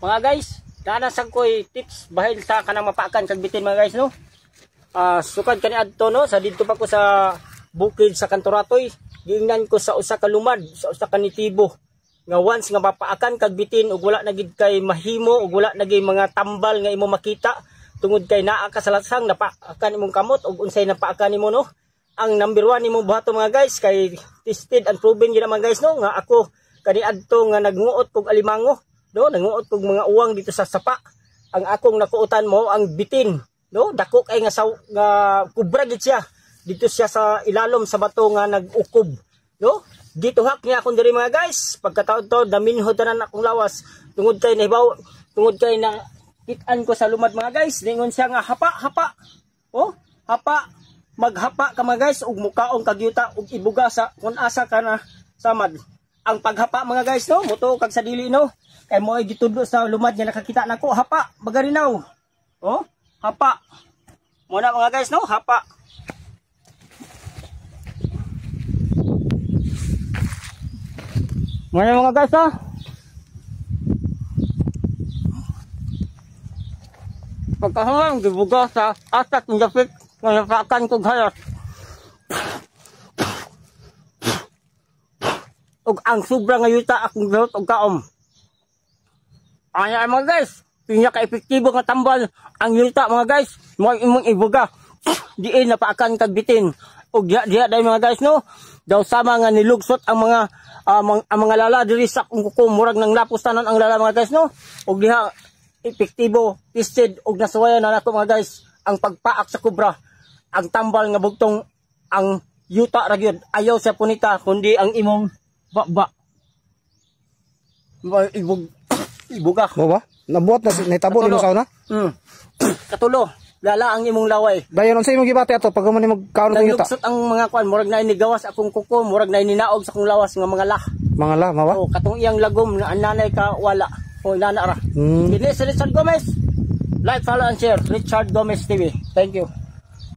Mga guys, naanasan ko'y tips bahil sa kanang mapaakan kag bitin mga guys no. Sukad kani adto no sa didto pa ko sa bukid sa Kantoratoy. Giingnan ko sa usa ka lumad, sa usa ka nitibo. Nga once nga mapaakan kag bitin ug wala na gid kay mahimo ug wala na gid mga tambal nga imo makita tungod kay naa ka sa lasang napaakan imong kamot ug unsay napaakan nimo no. Ang number 1 nimo buhato mga guys kay tested and proven gid mga guys no nga ako kani adto nga nagnuot kog alimango. No, nanguot kog mga uwang dito sa sapa. Ang akong nakuutan mo ang bitin, no? Dako kay nga kubra gid siya. Dito siya sa ilalom sa bato nga nagukob, no? Dito hak niya akong diri mga guys. Pagkataon-taon daminhod tanan akong lawas tungod kay nahibaw, tungod kay na kitan ko sa lumad mga guys. Ningon siya nga hapa. Oh, hapa. Maghapa ka mga guys ug mukaong kagyuta ug ibuga sa kun asa ka na samad. Ang paghapa mga guys no, muto kag sa dili no. Kay mo ay gitudlo sa lumad nga nakakita nako hapa bagarinaw. Oh, hapa. Mo na mga guys no, hapa. Mo na mga guys ha. Pagkahangang gibuga sa asat ng dapit nga napakan kog halas. Og ang sobra nga yuta akong gihot og kaom. Anya mga guys, pinaka-epektibo nga tambal ang yuta mga guys, mo imong ibuga. Diin napaakan kag bitin. Og diha day mga guys no, daw sama nga nilugsot ang mga lala diri sa kuko murag nang lapos tanan ang lala mga guys no. Og diha epektibo, tested og nasuwayan na nato mga guys ang pagpaak sa kubra. Ang tambal nga bugtong ang yuta ra gyud. Ayaw sa punita kundi ang imong ba. Ibuga. Mo ba? Nabuhat na nitabo nimo sa una? Katulo. Lala ang imong laway. Dayon unsa imong gibati ato pag man magkaon ng yuta? Naglugsot ang mga kwan, murag na inigawas akong kuko, murag na ininaog sa akong lawas nga mga lah. Mga lah, mawa? Oh, katong iyang lagom nga nanay ka wala. O inana ra. Kini si Richard Gomez. Like, follow and share. Richard Gomez TV. Thank you.